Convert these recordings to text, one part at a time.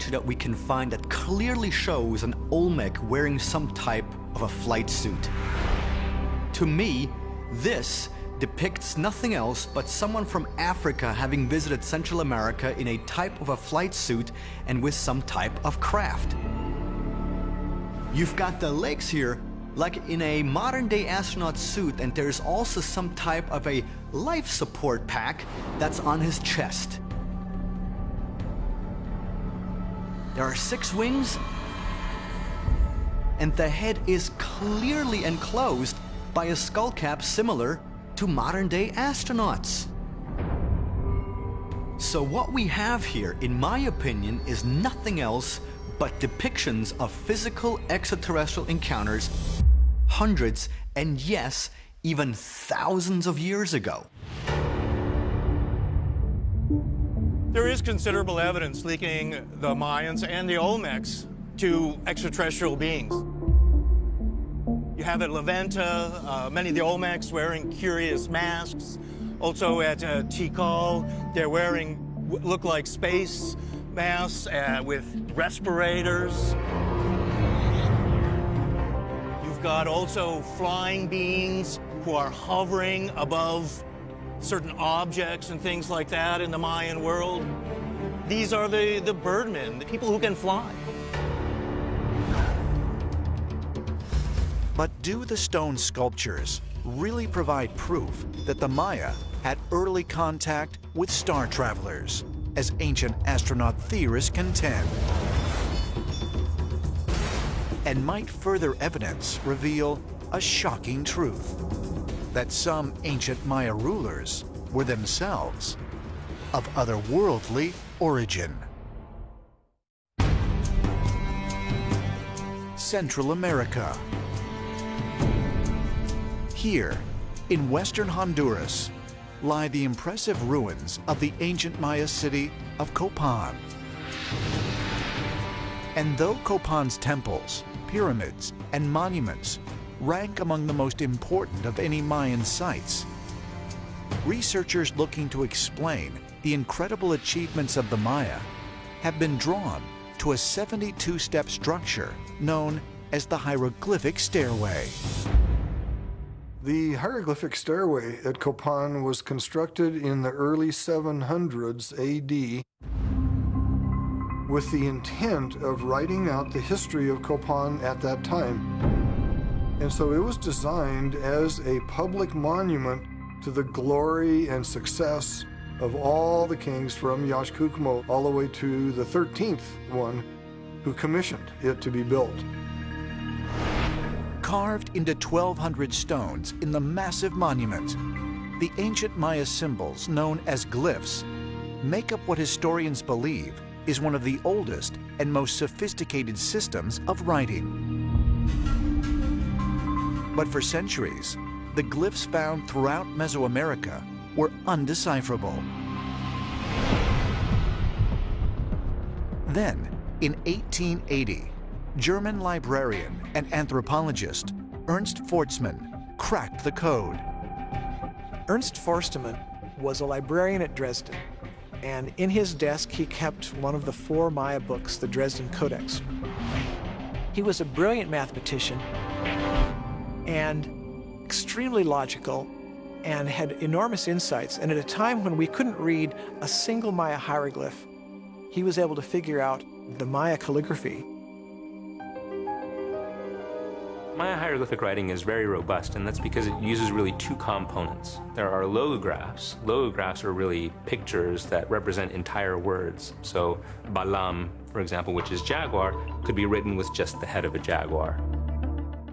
statue that we can find that clearly shows an Olmec wearing some type of a flight suit. To me, this depicts nothing else but someone from Africa having visited Central America in a type of a flight suit and with some type of craft. You've got the legs here like in a modern-day astronaut suit, and there's also some type of a life support pack that's on his chest. There are 6 wings, and the head is clearly enclosed by a skull cap similar to modern-day astronauts. So what we have here, in my opinion, is nothing else but depictions of physical extraterrestrial encounters hundreds and, yes, even thousands of years ago. There is considerable evidence linking the Mayans and the Olmecs to extraterrestrial beings. You have at La Venta, many of the Olmecs wearing curious masks. Also at Tikal, they're wearing look like space masks with respirators. You've got also flying beings who are hovering above certain objects and things like that in the Mayan world. These are the birdmen, the people who can fly. But do the stone sculptures really provide proof that the Maya had early contact with star travelers, as ancient astronaut theorists contend? And might further evidence reveal a shocking truth, that some ancient Maya rulers were themselves of otherworldly origin? Central America. Here, in western Honduras, lie the impressive ruins of the ancient Maya city of Copan. And though Copan's temples, pyramids, and monuments rank among the most important of any Mayan sites, researchers looking to explain the incredible achievements of the Maya have been drawn to a 72-step structure known as the hieroglyphic stairway. The hieroglyphic stairway at Copan was constructed in the early 700s AD with the intent of writing out the history of Copan at that time. And so it was designed as a public monument to the glory and success of all the kings from Yaxcucmo all the way to the 13th one who commissioned it to be built. Carved into 1,200 stones in the massive monument, the ancient Maya symbols known as glyphs make up what historians believe is one of the oldest and most sophisticated systems of writing. But for centuries, the glyphs found throughout Mesoamerica were undecipherable. Then, in 1880, German librarian and anthropologist Ernst Forstmann cracked the code. Ernst Forstmann was a librarian at Dresden, and in his desk he kept one of the 4 Maya books, the Dresden Codex. He was a brilliant mathematician and extremely logical and had enormous insights, and at a time when we couldn't read a single Maya hieroglyph, he was able to figure out the Maya calligraphy. Maya hieroglyphic writing is very robust, and that's because it uses really 2 components. There are logographs. Logographs are really pictures that represent entire words. So balam, for example, which is jaguar, could be written with just the head of a jaguar.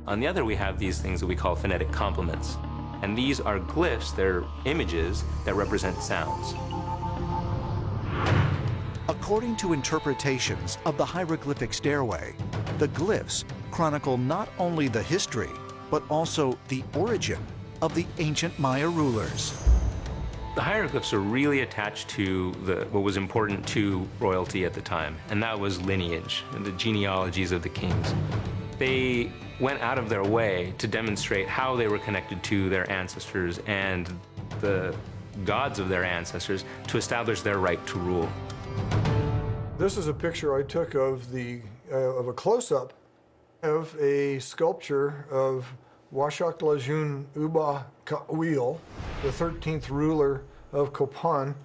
On the other, we have these things that we call phonetic complements. And these are glyphs, they're images that represent sounds. According to interpretations of the hieroglyphic stairway, the glyphs chronicle not only the history, but also the origin of the ancient Maya rulers. The hieroglyphs are really attached to what was important to royalty at the time, and that was lineage, and the genealogies of the kings. They went out of their way to demonstrate how they were connected to their ancestors and the gods of their ancestors to establish their right to rule. This is a picture I took of a close-up of a sculpture of Washak Lajun Uba Ka'wil, the 13th ruler of Copan,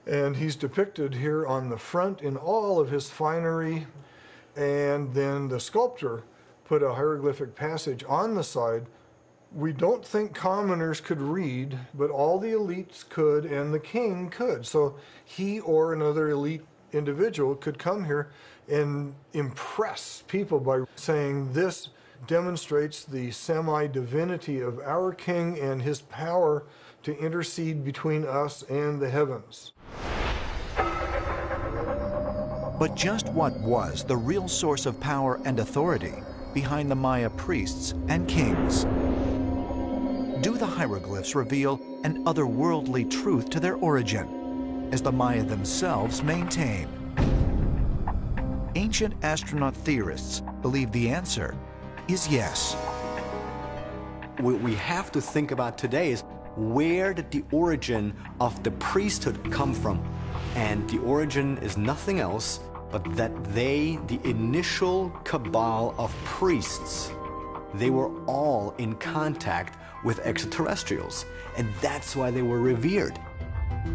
and he's depicted here on the front in all of his finery, and then the sculptor put a hieroglyphic passage on the side. We don't think commoners could read, but all the elites could, and the king could. So he or another elite individual could come here and impress people by saying this demonstrates the semi-divinity of our king and his power to intercede between us and the heavens. But just what was the real source of power and authority behind the Maya priests and kings? Do the hieroglyphs reveal an otherworldly truth to their origin, as the Maya themselves maintain? Ancient astronaut theorists believe the answer is yes. What we have to think about today is, where did the origin of the priesthood come from? And the origin is nothing else but that the initial cabal of priests, they were all in contact with extraterrestrials, and that's why they were revered.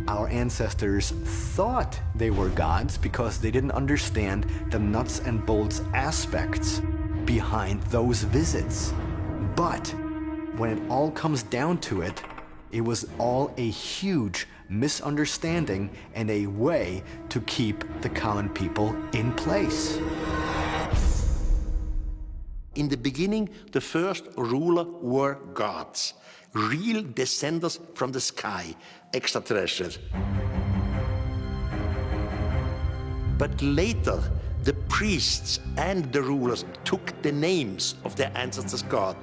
Our ancestors thought they were gods because they didn't understand the nuts and bolts aspects behind those visits. But when it all comes down to it, it was all a huge misunderstanding and a way to keep the common people in place. In the beginning, the first ruler were gods, real descendants from the sky, extraterrestrials. But later, the priests and the rulers took the names of their ancestors' gods.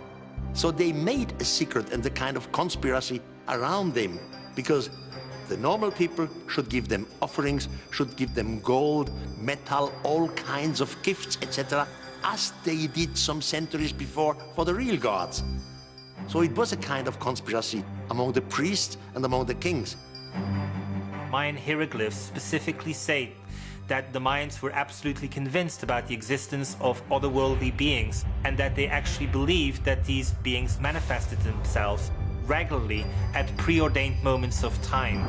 So they made a secret and a kind of conspiracy around them, because the normal people should give them offerings, should give them gold, metal, all kinds of gifts, etc., as they did some centuries before for the real gods. So it was a kind of conspiracy among the priests and among the kings. Mayan hieroglyphs specifically say that the Mayans were absolutely convinced about the existence of otherworldly beings, and that they actually believed that these beings manifested themselves regularly at preordained moments of time.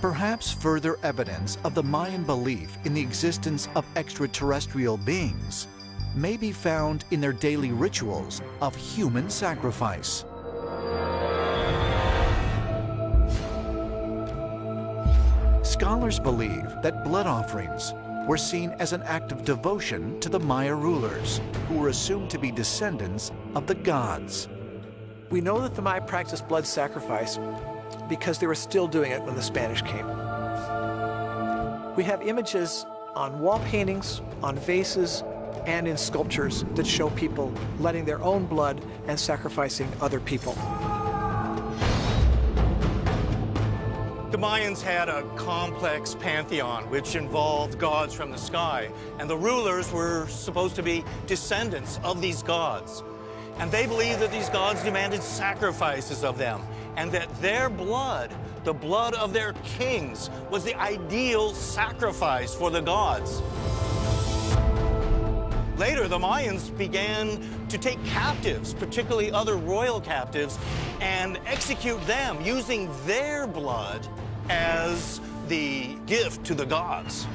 Perhaps further evidence of the Mayan belief in the existence of extraterrestrial beings may be found in their daily rituals of human sacrifice. Scholars believe that blood offerings were seen as an act of devotion to the Maya rulers, who were assumed to be descendants of the gods. We know that the Maya practiced blood sacrifice because they were still doing it when the Spanish came. We have images on wall paintings, on vases, and in sculptures that show people letting their own blood and sacrificing other people. The Mayans had a complex pantheon which involved gods from the sky, and the rulers were supposed to be descendants of these gods. And they believed that these gods demanded sacrifices of them, and that their blood, the blood of their kings, was the ideal sacrifice for the gods. Later, the Mayans began to take captives, particularly other royal captives, and execute them using their blood as the gift to the gods.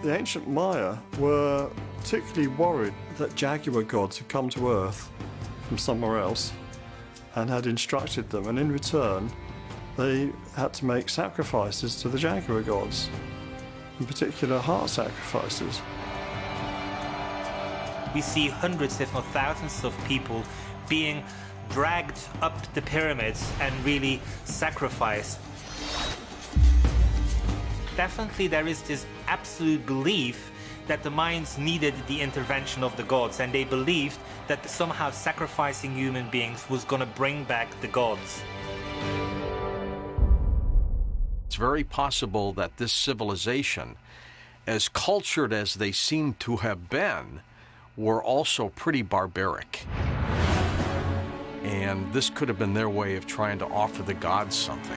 The ancient Maya were particularly worried that jaguar gods had come to Earth from somewhere else and had instructed them, and in return they had to make sacrifices to the jaguar gods, in particular heart sacrifices. We see hundreds, if not thousands, of people being dragged up the pyramids and really sacrificed. Definitely there is this absolute belief that the Mayans needed the intervention of the gods, and they believed that somehow sacrificing human beings was going to bring back the gods. It's very possible that this civilization, as cultured as they seem to have been, were also pretty barbaric. and this could have been their way of trying to offer the gods something.